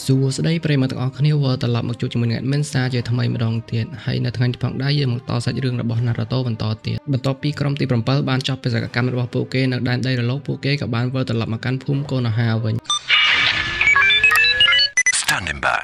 សួស្តីប្រិយមិត្តទាំងអស់គ្នាវិលត្រឡប់មកជួបជាមួយនឹង Admin សារជាថ្មីម្ដងទៀតហើយនៅថ្ងៃនេះផងដែរយើងមកតសាច់រឿងរបស់ Naruto បន្តទៀតបន្ទាប់ពីក្រុមទី7បានចប់បេសកកម្មរបស់ពួកគេនៅដែនដីរលកពួកគេក៏បានវិលត្រឡប់មកកាន់ភូមិ Konoha វិញ Standing by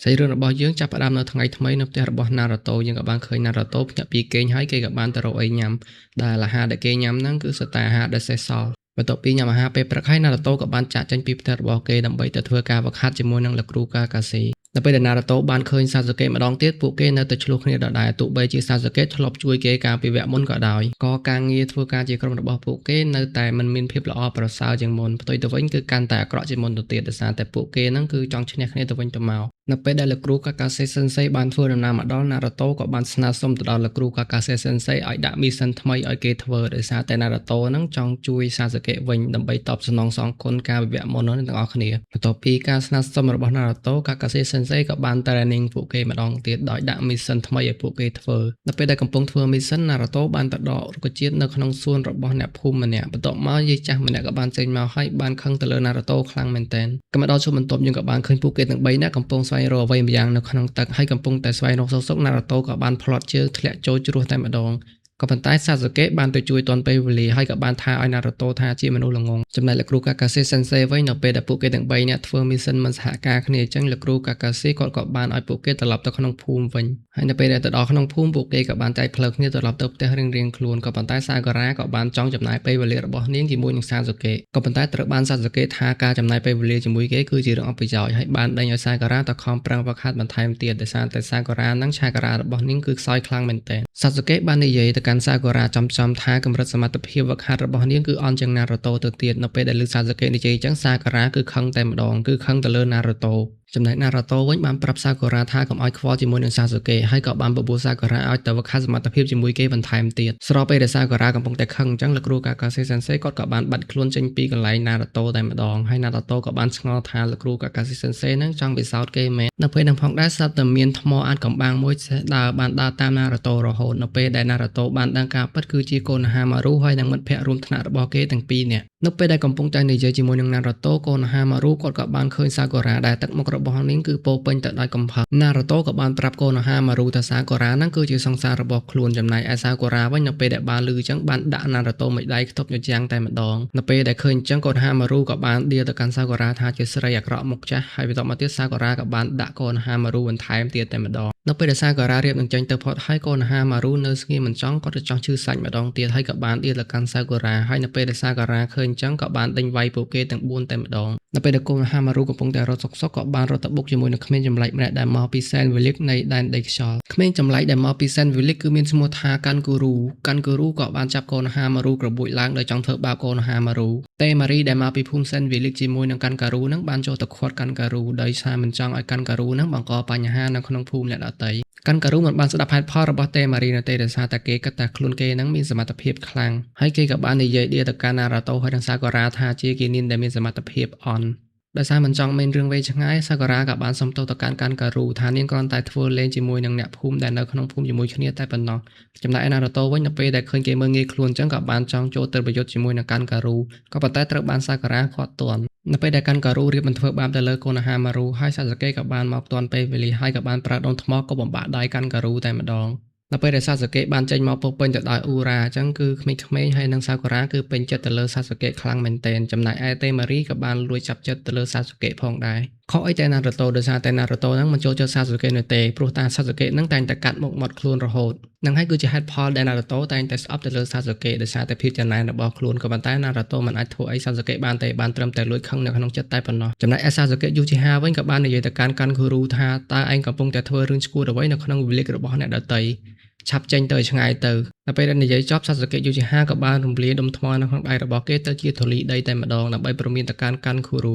សាច់រឿងរបស់យើងចាប់ផ្ដើមនៅថ្ងៃថ្មីនៅផ្ទះរបស់ Naruto យើងក៏បានឃើញ Naruto ភ្ញាក់ពីគេងហើយគេក៏បានទៅរកអីញ៉ាំដែលអាហារដែលគេញ៉ាំហ្នឹងគឺសុទ្ធតែអាហារដែលសេសសល់បន្ទាប់ពីញ៉ាំអាហារពេលព្រឹកហើយ Naruto ក៏បានចាកចេញពីផ្ទះរបស់គេដើម្បីទៅធ្វើការហ្វឹកហាត់ជាមួយនឹងលោកគ្រូ Kakashi នៅពេលដែល Naruto បានឃើញ Sasuke ម្ដងទៀតពួកគេនៅតែឆ្លោះគ្នាដដែលទោះបីជា Sasuke ធ្លាប់ជួយគេកាលពីវគ្គមុនក៏ដោយក៏ការងារធ្វើការជាក្រុមរបស់ពួកគេនៅតែមិនមានភាពល្អប្រសើរជាងមុនផ្ទុយទៅវិញគឺកាន់តែអាក្រក់ជាងមុនទៅទៀតដោយសារតែពួកគេហ្នឹងគឺចង់ឈ្នះគ្នាទៅវិញទៅមកនៅពេលដែលលោកគ្រូ Kakashi Sensei បានធ្វើដំណើរមកដល់ Naruto ក៏បានស្នើសុំទៅដល់លោកគ្រូ Kakashi Sensei ឲ្យដាក់ mission ថ្មីឲ្យគេធ្វើដោយសារតែ Naruto ហ្នឹងចង់ជួយ Sasuke វិញដើម្បីតបស្នងសងគុណការវិវគ្គមុននោះទាំងអស់គ្នាបន្ទាប់ពីការស្នើសុំរបស់ Naruto Kakashi Sensei ក៏បាន training ពួកគេម្ដងទៀតដោយដាក់ mission ថ្មីឲ្យពួកគេធ្វើនៅពេលដែលកំពុងធ្វើ mission Naruto បានទៅដករុក្ខជាតិនៅក្នុងសួនរបស់អ្នកភូមិម្នាក់បន្ទាប់មកយាយចាស់ម្នាក់ក៏បានចេញមកហើយបានខឹងទៅលើ Naruto ខ្លាំងមែនទែនក៏មកដល់ជួបបន្ទាប់យើងក៏បានឃើញពួកគេទាំង3នាក់កំពុងស្វែងរកអ្វីម្យ៉ាងនៅក្នុងទឹកហើយកំពុងតែស្វែងរកសុក Naruto ក៏បានផ្លាត់ជើងធ្លាក់ចូលជ្រោះតែម្ដងក៏ប៉ុន្តែ Sasuke បានទៅជួយទាន់ពេលវេលាហើយក៏បានថាឲ្យ Naruto ថាជាមនុស្សល្ងងចំណែកលោកគ្រូ Kakashi Sensei វិញនៅពេលដែលពួកគេទាំង3នាក់ធ្វើ mission មិនសហការគ្នាអញ្ចឹងលោកគ្រូ Kakashi គាត់ក៏បានឲ្យពួកគេត្រឡប់ទៅក្នុងភូមិវិញហើយនៅពេលដែលទៅដល់ក្នុងភូមិពួកគេក៏បានចែកផ្លូវគ្នាត្រឡប់ទៅផ្ទះរៀងៗខ្លួនក៏ប៉ុន្តែ Sakura ក៏បានចង់ចំណាយពេលវេលារបស់នាងជាមួយនឹង Sasuke ក៏ប៉ុន្តែត្រូវបាន Sasuke ថាការចំណាយពេលវេលាជាមួយគេគឺជារឿងអត់ប្រយោជន៍ហើយបានដេញឲ្យ Sakura ទៅខំប្រឹងហ្វឹកហាត់បន្ថែមទៀតដោយសារតែ Sakura នឹង Chakra របស់នាងគឺខ្សោយខ្លាំងមែនទែន Sasuke បាននិយាយទៅកាន់ Sakura ចំថាកម្រិតសមត្ថភាពហ្វឹកហាត់របស់នាងគឺអន់ជាង Naruto ទៅទៀតនៅពេលដែលឮ Sasuke និយាយអញ្ចឹង Sakura គឺខឹងតែម្ដងគឺខឹងទៅលើ Naruto ចំណែក Naruto វិញបានប្រាប់ Sakura ថាកុំឲ្យខ្វល់ជាមួយនឹង Sasuke ហើយក៏បានបបួល Sakura ឲ្យទៅហ្វឹកហាត់សមត្ថភាពជាមួយគេបន្ថែមទៀតស្របពេលដែល Sakura កំពុងតែខឹងអញ្ចឹងលោកគ្រូ Kakashi Sensei គាត់ក៏បានបាត់ខ្លួនចេញពីកន្លែង Naruto តែម្ដងហើយ Naruto ក៏បានឆ្ងល់ថាលោកគ្រូ Kakashi Sensei នឹងចង់ពិសោធន៍គេមែននៅពេលនឹងផងដែរស្រាប់តែមានថ្មអាចកំបាំងមួយដើរតាម Naruto រហូតនៅពេលដែល Naruto បានដឹងការពិតគឺជា Konohamaru ហើយនិងមិត្តភ័ក្តិរួមថ្នាក់របស់គេទាំងពីរនាក់នៅពេលដែលកំពុងតែនិយាយជាមួយនឹង Naruto Konohamaru គាត់ក៏បានឃើញ Sakura ដែលទឹកមុខរបស់នាងគឺពោពេញទៅដោយកំហឹង Naruto ក៏បានប្រាប់ Konohamaru ថា Sakura ហ្នឹងគឺជាសង្សាររបស់ខ្លួនចំណែកឯ Sakura វិញនៅពេលដែលបានឮអញ្ចឹងបានដាក់ Naruto មួយដៃខ្ទប់ញចាំងតែម្ដងនៅពេលដែលឃើញអញ្ចឹង Konohamaru ក៏បានដៀលទៅកាន់ Sakura ថាជាស្រីអាក្រក់មុខចាស់ហើយបន្ទាប់មកទៀត Sakura ក៏បានដាក់ Konohamaru បន្ថែមទៀតតែម្ដងនៅពេលដែល Sakura រៀបនឹងចេញទៅផុតហើយ Konohamaru នៅស្ងៀមមិនចង់គាត់ទៅចង់ឈឺសាច់ម្ដងទៀតហើយក៏បានដៀលទៅកាន់ Sakura ហើយនៅពេលដែល Sakura ឃើញអញ្ចឹងក៏បានដេញវាយពួកគេទាំង4តែម្ដងនៅពេលដែល Konohamaru កំពុងតែរត់សុកក៏បានរត់ទៅបុកជាមួយនឹងក្មេងចម្លែកម្នាក់ដែលមកពី Sand Village នៃដែនដីខ្យល់ក្មេងចម្លែកដែលមកពី Sand Village គឺមានឈ្មោះថា Kankuro ក៏បានចាប់ Konohamaru ក្របួចឡើងដោយចង់ធ្វើបាប Konohamaru តេម៉ារីដែលមកពីភូមិ Sand Village ជាមួយនឹង Kankuro នឹងបានចូលទៅឃាត់ Kankuro ដោយសារមិនចង់ឲ្យ Kankuro នឹងបង្កបញ្ហានៅក្នុងភូមិអ្នកដទៃ Kankuro មិនបានស្ដាប់ហេតុផលរបស់តេម៉ារីនៅទេដោយសារតែគេគិតថាខ្លួនគេនឹងមានសមត្ថភាពខ្លាំងហើយគេក៏បាននិយាយដៀលទៅកាន់ Naruto ហើយនិង Sakura ថាជាគេនាងដែលមានសមត្ថភាពអន់ដោយសារមិនចង់មានរឿងវែងឆ្ងាយ Sakura ក៏បានសុំទោសទៅកាន់ Kankuro ថានាងគ្រាន់តែធ្វើលេងជាមួយនឹងអ្នកភូមិដែលនៅក្នុងភូមិជាមួយគ្នាតែប៉ុណ្ណោះចំណែក Naruto វិញនៅពេលដែលឃើញគេមើលងាយខ្លួនអញ្ចឹងក៏បានចង់ចូលទៅប្រយុទ្ធជាមួយនឹង Kankuro ក៏ប៉ុន្តែត្រូវបាន Sakura ឃាត់ទាន់នៅពេលដែល Kankuro រៀបមិនធ្វើបាបទៅលើ Konohamaru ហើយ Sasuke ក៏បានមកទាន់ពេលវេលាហើយក៏បានប្រើដុំថ្មក៏បំបាក់ដៃ Kankuro តែម្ដងនៅពេលដែល Sasuke បានចេញមកពោពេញទៅដោយអ៊ូរ៉ាអញ្ចឹងគឺក្មេងៗហើយនិង Sakura គឺពេញចិត្តទៅលើ Sasuke ខ្លាំងមែនទែនចំណែកឯ Temari ក៏បានលួចចាប់ចិត្តទៅលើ Sasuke ផងដែរខុសអីតែ Naruto ដោយសារតែ Naruto ហ្នឹងមិនចូលចិត្ត Sasuke នោះទេព្រោះតា Sasuke ហ្នឹងតែងតែកាត់មុខមាត់ខ្លួនរហូតនឹងហើយគឺជាហេតុផលដែល Naruto តែងតែស្អប់ទៅលើ Sasuke ដោយសារតែភាពច្នៃរបស់ខ្លួនក៏ប៉ុន្តែ Naruto មិនអាចធ្វើអី Sasuke បានទេបានត្រឹមតែលួចខឹងនៅក្នុងចិត្តតែប៉ុណ្ណោះចំណែកឯ Sasuke Uchiha វិញក៏បាននិយាយទៅកាន់ Kankuro ថាតើឯងកំពុងតែធ្វើរឿងឈួតអ្វីនៅក្នុង village របស់អ្នកដទៃឆាប់ចេញទៅឲ្យឆ្ងាយទៅនៅពេលដែលនិយាយចប់ Sasuke Uchiha ក៏បានរំលាយដុំថ្មនៅក្នុងដៃរបស់គេទៅជាធូលីដីតែម្ដងដើម្បីព្រមានទៅកាន់ Kankuro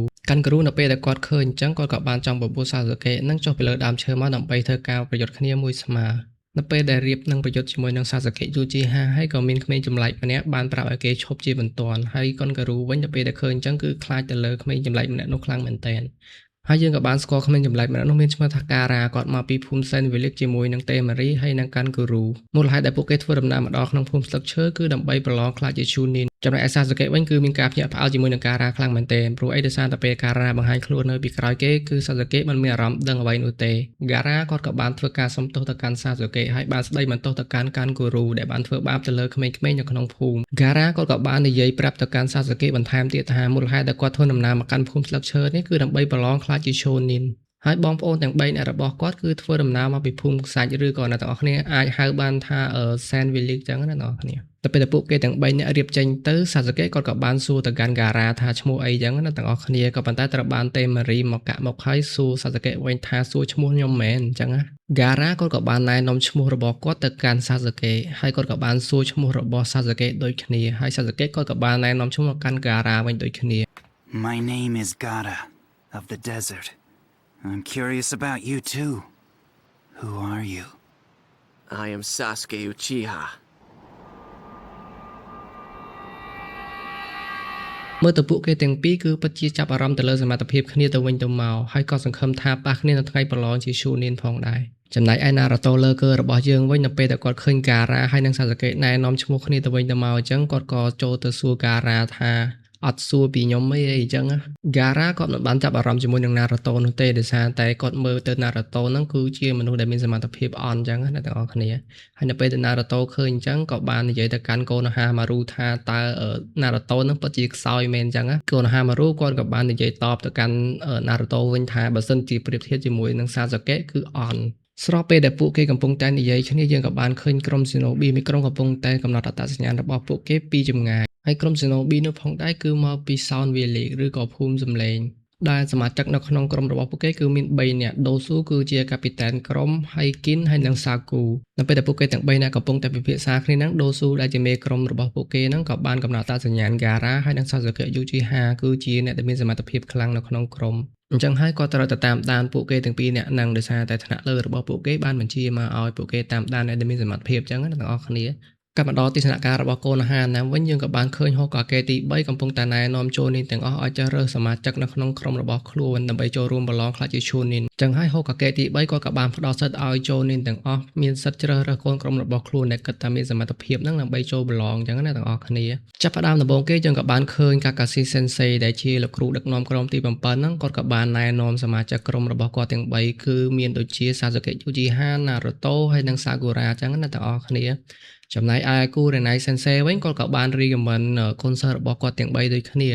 នៅពេលដែលគាត់ឃើញអញ្ចឹងគាត់ក៏បានចង់បបួល Sasuke នឹងចុះពីលើដើមឈើមកដើម្បីធ្វើការប្រយុទ្ធគ្នាមួយស្មើនៅពេលដែលរៀបនឹងប្រយុទ្ធជាមួយនឹង Sasuke Uchiha ហើយក៏មានក្មេងចម្លែកម្នាក់បានប្រាប់ឲ្យគេឈប់ជាបន្ទាន់ហើយ Kankuro វិញនៅពេលដែលឃើញអញ្ចឹងគឺខ្លាចទៅលើក្មេងចម្លែកម្នាក់នោះខ្លាំងមែនទែនហើយយើងក៏បានស្គាល់ក្មេងចម្លែកម្នាក់នោះមានឈ្មោះថា Gaara គាត់មកពីភូមិ Sand Village ជាមួយនឹង Temari ហើយនិង Kankuro មូលហេតុដែលពួកគេធ្វើដំណើរមកដល់ក្នុងភូមិស្លឹកឈើគឺដើម្បីប្រឡងខ្លាចជា Chunin ចំណែកឯសាសុកេវិញគឺមានការភ្ញាក់ផ្អើលជាមួយនឹងការ៉ាខ្លាំងមែនទែនព្រោះអីដោយសារតែពេលការ៉ាបង្ហាញខ្លួននៅពីក្រោយគេគឺសាសុកេមិនមានអារម្មណ៍ដឹងអ្វីនោះទេការ៉ាគាត់ក៏បានធ្វើការសុំទោសទៅកាន់សាសុកេហើយបានស្ដីបន្ទោសទៅកាន់គូរូដែលបានធ្វើបាបទៅលើក្មេងៗនៅក្នុងភូមិការ៉ាគាត់ក៏បាននិយាយប្រាប់ទៅកាន់សាសុកេបន្ថែមទៀតថាមូលហេតុដែលគាត់ធ្វើដំណើរមកកាន់ភូមិស្លឹកឈើនេះគឺដើម្បីប្រឡងខ្លាចជាឈូនីនហើយបងប្អូនទាំង3នាក់របស់គាត់គឺធ្វើដំណើរមកពីភូមិខ្សាច់ឬក៏អ្នកទាំងអស់គ្នាអាចហៅបានថាSand Village ចឹងណាអ្នកទាំងអស់គ្នាតែពេលតែពួកគេទាំង3នាក់រៀបចេញទៅសាសុកេគាត់ក៏បានសួរទៅកាន់ការ៉ាថាឈ្មោះអីចឹងណាទាំងអស់គ្នាក៏ប៉ុន្តែត្រូវបានទេម៉ារីមកកាក់មកហើយសួរសាសុកេវិញថាសួរឈ្មោះខ្ញុំមែនអញ្ចឹងណាការ៉ាគាត់ក៏បានណែនាំឈ្មោះរបស់គាត់ទៅកាន់សាសុកេហើយគាត់ក៏បានសួរឈ្មោះរបស់សាសុកេដូចគ្នាហើយសាសុកេគាត់ក៏បានណែនាំឈ្មោះមកកាន់ការ៉ាវិញដូចគ្នា My name is Gaara of the desert. I'm curious about you too. Who are you? I am Sasuke Uchiha. មើលទៅពួកគេទាំងពីរគឺពិតជាចាប់អារម្មណ៍ទៅលើសមត្ថភាពគ្នាទៅវិញទៅមកហើយក៏សង្ឃឹមថាប៉ះគ្នានៅថ្ងៃប្រឡងជាឈូនីនផងដែរចំណែកឯណារូតូលើកើរបស់យើងវិញនៅពេលដែលគាត់ឃើញការ៉ាហើយនិងសាសុកេណែនាំឈ្មោះគ្នាទៅវិញទៅមកអញ្ចឹងគាត់ក៏ចូលទៅសួរការ៉ាថាអត់សួរពីខ្ញុំអីអញ្ចឹងការ៉ាគាត់មិនបានចាប់អារម្មណ៍ជាមួយនឹងណារូតូនោះទេដោយសារតែគាត់មើលទៅណារូតូហ្នឹងគឺជាមនុស្សដែលមានសមត្ថភាពអន់អញ្ចឹងណាទាំងអស់គ្នាហើយនៅពេលដែលណារូតូឃើញអញ្ចឹងក៏បាននិយាយទៅកាន់កូណូហាម៉ារូថាតើណារូតូហ្នឹងពិតជាខ្សោយមែនអញ្ចឹងកូណូហាម៉ារូគាត់ក៏បាននិយាយតបទៅកាន់ណារូតូវិញថាបើសិនជាប្រៀបធៀបជាមួយនឹងសាសុកេគឺអន់ស្របពេលដែលពួកគេកំពុងតែនិយាយគ្នាយើងក៏បានឃើញក្រុមស៊ីណូប៊ីមួយក្រុមកំពុងតែកំណត់អត្តសញ្ញាណរបស់ពួកគេពីចម្ងាយហើយក្រុមស៊ីណូប៊ីនោះផងដែរគឺមកពី Sound Village ឬក៏ភូមិសំឡេងដែលសមាជិកនៅក្នុងក្រុមរបស់ពួកគេគឺមាន3នាក់ដូស៊ូគឺជាកាពីតែនក្រុមហើយគីនហើយនិងសាគូនៅពេលដែលពួកគេទាំង3នាក់កំពុងតែពិភាក្សាគ្នាហ្នឹងដូស៊ូដែលជាមេក្រុមរបស់ពួកគេហ្នឹងក៏បានកំណត់អត្តសញ្ញាណការ៉ាហើយនិងសាសុកេយូជីហាគឺជាអ្នកដែលមានសមត្ថភាពខ្លាំងនៅក្នុងក្រុមអញ្ចឹងហើយគាត់ត្រូវទៅតាមដានពួកគេទាំងពីរនាក់ហ្នឹងដោយសារតែថ្នាក់លើរបស់ពួកគេបានបញ្ជាមកឲ្យពួកគេតាមដានអ្នកដែលមានសមត្ថភាពអញ្ចឹងណាទាំងអស់គ្នាកាលមកដល់ទស្សនការរបស់កូនហាណាវិញយើងក៏បានឃើញហូកាកេទី3កំពុងតែណែនាំចូលនីនទាំងអស់ឲ្យចេះរើសសមាជិកនៅក្នុងក្រុមរបស់ខ្លួនដើម្បីចូលរួមប្រឡងខ្លាចជាឈូនីនអញ្ចឹងហើយហូកាកេទី3គាត់ក៏បានផ្ដល់សិទ្ធិឲ្យចូលនីនទាំងអស់មានសិទ្ធិជ្រើសរើសកូនក្រុមរបស់ខ្លួនដែលគិតថាមានសមត្ថភាពហ្នឹងដើម្បីចូលប្រឡងអញ្ចឹងណាទាំងអស់គ្នាចាប់ផ្ដើមដំបូងគេយើងក៏បានឃើញកាកាស៊ីសេនសេដែលជាលោកគ្រូដឹកនាំក្រុមទី7ហ្នឹងគាត់ក៏បានណែនាំសមាជិកក្រុមរបស់គាត់ទាំង3គឺមានដូចជាសាសុកេយូជីហាណារូតូហើយនិងសាគូរ៉ាអញ្ចឹងណាទាំងអស់គ្នាចំណែកឯគូរ៉េណៃសេនសេវិញគាត់ក៏បានរីកមិនកូនសិស្សរបស់គាត់ទាំង3ដូចគ្ន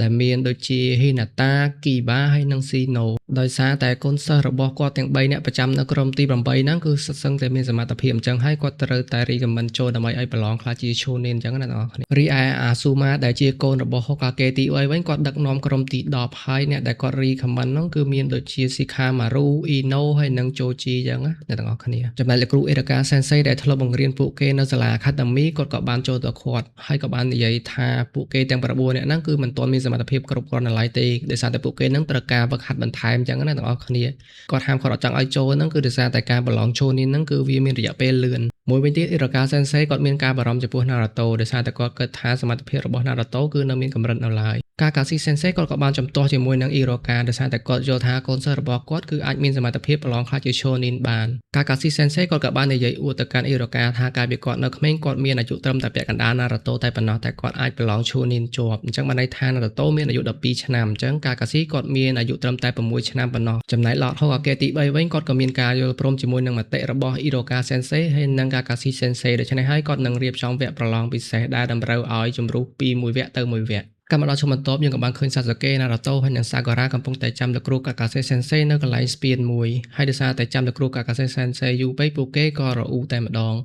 ាដែលមានដូចជាហ៊ីណាតាគីបាហើយនិងស៊ីណូដោយសារតែកូនសិស្សរបស់គាត់ទាំង3នាក់ប្រចាំនៅក្រុមទី8ហ្នឹងគឺសិតសឹងតែមានសមត្ថភាពអញ្ចឹងហើយគាត់ត្រូវតែរីកមិនចូលដើម្បីឲ្យប្រឡងខ្លាចជាឈូនីនអញ្ចឹងណាបងប្អូនរីឯអាស៊ូម៉ាដែលជាកូនរបស់ហូកាកេទី3វិញគាត់ដឹកនាំក្រុមទី10ហើយអ្នកដែលគាត់រីខមមិនហ្នឹងគឺមានដូចជាស៊ីខាម៉ារូអ៊ីណូហើយនិងជូជីអញ្ចឹងណាអ្នកទាំងអស់គ្នាចំណែកលោកគ្រូអេរ៉ាកាសេនសេដែលធ្លាប់បង្រៀនពួកគេនៅសាលា Academy គាត់ក៏បានចូលទៅឃាត់ហើយក៏បាននិយាយថាពួកគេទាំង9នាក់ហ្នឹងគឺមិនទាន់មានសមត្ថភាពគ្រប់គ្រាន់នៅឡើយទេដោយសារតែពួកគេហ្នឹងត្រូវការវឹកហាត់បន្ថែមអញ្ចឹងណាទាំងអស់គ្នាគាត់ហាមគាត់អត់ចង់ឲ្យចូលហ្នឹងគឺដោយសារតែការប្រឡងចូលនេះហ្នឹងគឺវាមានរយៈពេលលឿនមួយវិញទៀតអ៊ីរ៉ាកាសេនសេគាត់មានការបារម្ភចំពោះណារូតូដោយសារតែគាត់គិតថាសមត្ថភាពរបស់ណារូតូគឺនៅមានកម្រិតនៅឡើយកាកាស៊ីសេនសេគាត់ក៏បានជំទាស់ជាមួយនឹងអ៊ីរ៉ាកាដោយសារតែគាត់យល់ថាកូនសិស្សរបស់គាត់គឺអាចមានសមត្ថភាពប្រឡងខ្លាចជាឈូនីនបានកាកាស៊ីសេនសេគាត់ក៏បាននិយាយអួតទៅកាន់អ៊ីរ៉ាកាថាកាលពីគាត់នៅក្មេងគាត់មានអាយុត្រឹមតែពាក់កណ្ដាលណារូតូតែប៉ុណ្ណោះតែគាត់អាចប្រឡងឈូនីនជាប់អញ្ចឹងបានន័យថាណារូតូមានអាយុ12ឆ្នាំអញ្ចឹងកាកាស៊ីគាត់មានអាយុត្រឹមតែ6ឆ្នាំប៉ុណ្ណោះចំណែកឡតហូកាកេទី3វិញគាត់ក៏មានការយល់ព្រមជាមួយនឹងមតិរបស់អ៊ីរ៉ាកាសេនសេហើយនិងកាកាស៊ីសេនសេដូច្នេះហើយគាត់នឹងរៀបចំវគ្គប្រឡងពិសេសដែលតម្រូវឲ្យជំរុះពីមួយវគ្គទៅមួយវគ្គកាលមកដល់ឆ្នាំបន្ទាប់យើងក៏បានឃើញសាសុកេណារូតូហើយនិងសាគូរ៉ាកំពុងតែចាំលោកគ្រូកាកាសេសេនសេនៅកន្លែងស្ពានមួយហើយដោយសារតែចាំលោកគ្រូកាកាសេសេនសេយូរពេកពួកគេក៏រអ៊ូតែម្ដង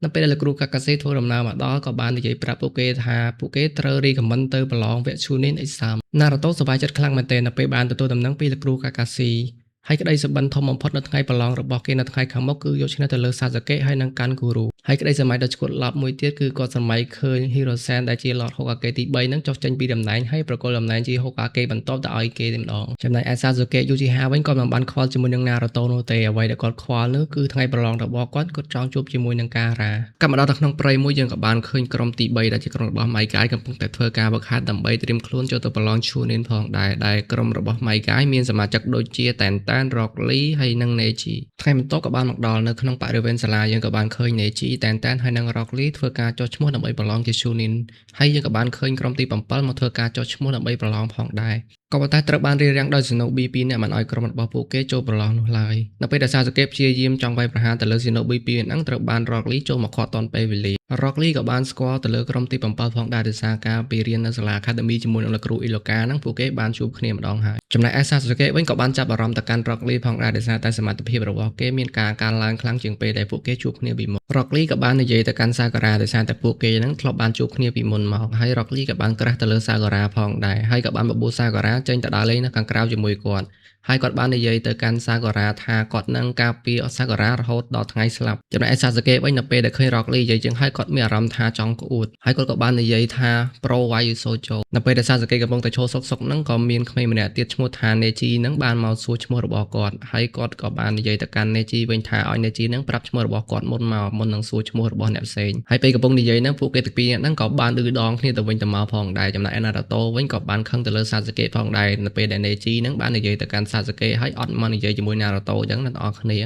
នៅពេលដែលលោកគ្រូកាកាសេធ្វើដំណើរមកដល់ក៏បាននិយាយប្រាប់ពួកគេថាពួកគេត្រូវរីកមិនទៅប្រឡងវគ្គឈូនីនអេសាមណារូតូសប្បាយចិត្តខ្លាំងមែនទែននៅពេលបានទទួលដំណឹងពីលោកគ្រូកាកាស៊ីហើយក្តីសុបិនធំបំផុតនៅថ្ងៃប្រឡងរបស់គេនៅថ្ងៃខាងមុខគឺយកឈ្នះទៅលើសាសុកេហើយនិងកាន់គូរូហើយក្តីសម័យដ៏ឈ្គត់ឡប់មួយទៀតគឺគាត់សម័យឃើញហ៊ីរ៉ូសែនដែលជាឡតហូកាកេទី3ហ្នឹងចុះចេញពីតំណែងហើយប្រកល់តំណែងជាហូកាកេបន្ទាប់ទៅឲ្យគេតែម្ដងចំណែកឯសាសុកេយូជីហាវិញគាត់មិនបានខ្វល់ជាមួយនឹងណារូតូនោះទេអ្វីដែលគាត់ខ្វល់នោះគឺថ្ងៃប្រឡងរបស់គាត់ចង់ជួបជាមួយនឹងការ៉ាកាលមកដល់ក្នុងព្រៃមួយយើងក៏បានឃើញក្រុមទី3ដែលជាក្រុមរបស់ម៉ៃកាយកំពុងតែធ្វើការវឹកហាត់ដើម្បីត្រៀមខ្លួនចូលទៅប្រឡងឈូនីនផងដែរដែលក្រុមរបស់ម៉ៃកាយមានសមាជិកដូចជាតែនតា បាន Rock Lee ហើយនិង Neji ថ្ងៃបន្ទាប់ក៏បានមកដល់នៅក្នុងបរិវេណសាលាយើងក៏បានឃើញ Neji តែនហើយនិង Rock Lee ធ្វើការចុះឈ្មោះដើម្បីប្រឡងជា Chunin ហើយយើងក៏បានឃើញក្រុមទី7មកធ្វើការចុះឈ្មោះដើម្បីប្រឡងផងដែរក៏ប៉ុន្តែត្រូវបានរារាំងដោយ Shinobi 2 នាក់មិនឲ្យក្រុមរបស់ពួកគេចូលប្រឡងនោះឡើយនៅពេលដែល Sasuke ព្យាយាមចង់វាយប្រហារទៅលើ Shinobi 2 នាក់ហ្នឹងត្រូវបាន Rock Lee ចូលមកខាត់ទាន់ពេលវេលា Rock Lee ក៏បានស្គាល់ទៅលើក្រុមទី7ផងដែរដោយសារការពីរៀននៅសាលា Academy ជាមួយនឹងលោកគ្រូ Iloka ហ្នឹងពួកគេបានជួបគ្នាម្ដងហើយចំណែកឯ Sasuke វិញក៏បានចាប់អារម្មណ៍ទៅកាន់ Rock Lee ផងដែរដោយសារតែសមត្ថភាពរបស់គេមានការកើនឡើងខ្លាំងជាងពេលដែលពួកគេជួបគ្នាពីមុន Rock Lee ក៏បាននិយាយទៅកាន់ Sakura ដោយសារតែពួកគេហ្នឹងធ្លាប់បានជួបគ្នាពីមុនមកហើយ Rock Lee ក៏បានក្រាស់ទៅលើ Sakura ផងដែរហើយក៏បានបបួល Sakura ចេញទៅដើរលេងនៅខាងក្រៅជាមួយគាត់ហើយគាត់បាននិយាយទៅកាន់ Sakura ថាគាត់នឹងការពារ Sakura រហូតដល់ថ្ងៃស្លាប់ចំណែកឯ Sasuke វិញនៅពេលដែលឃើញ Rock Lee និយាយចឹងហើយគាត់មានអារម្មណ៍ថាចង់ក្អួតហើយគាត់ក៏បាននិយាយថា Pro Why Sojo នៅពេលដែល Sasuke កំពុងតែឈរសុកហ្នឹងក៏មានក្មេងម្នាក់ទៀតឈ្មោះថា Neji ហ្នឹងបានមកសួរឈ្មោះរបស់គាត់ហើយគាត់ក៏បាននិយាយទៅកាន់ Neji វិញថាឲ្យ Neji ហ្នឹងប្រាប់ឈ្មោះរបស់គាត់មុននឹងសួរឈ្មោះរបស់អ្នកផ្សេងហើយពេលកំពុងនិយាយហ្នឹងពួកគេទាំងពីរនាក់ហ្នឹងក៏បានឌឺដងគ្នាទៅវិញទៅមកផងដែរចំណែកឯ Naruto វិញក៏បានខឹងទៅលើ Sasuke ផងដែរនៅពេលដែល Neji ហ្នឹងបាននិយាយទៅកាន់ Sasuke ហើយអត់មកនិយាយជាមួយ Naruto អញ្ចឹងអ្នកនរគ្នា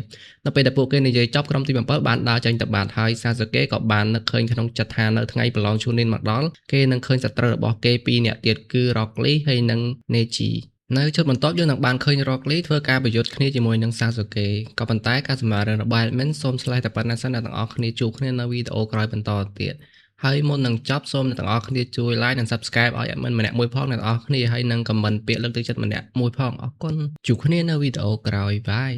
នៅពេលដែលពួកគេនិយាយចប់ក្រុមទី7បានដើរចេញទៅបាត់ហើយ Sasuke ក៏បាននឹកឃើញក្នុងចិត្តថានៅថ្ងៃប្រឡង Chunin មកដល់គេនឹងឃើញសត្រូវរបស់គេពីរនាក់ទៀតគឺ Rock Lee ហើយនិង Neji នៅជិតបន្ទាប់យើងនឹងបានឃើញ Rock Lee ធ្វើការប្រយុទ្ធគ្នាជាមួយនឹង Sasuke ក៏ប៉ុន្តែការសម្រាប់រឿងរបស់ Admin សូមឆ្លើយតែប៉ុណ្ណេះសិនអ្នកទាំងអស់គ្នាជួបគ្នានៅវីដេអូក្រោយបន្តទៀតហើយមុននឹងចប់សូមអ្នកទាំងអស់គ្នាជួយ like និង subscribe ឲ្យ Admin ម្នាក់មួយផងអ្នកទាំងអស់គ្នាហើយនឹង comment ពាក្យលើកទឹកចិត្តម្នាក់មួយផងអរគុណជួបគ្នានៅវីដេអូក្រោយបាយ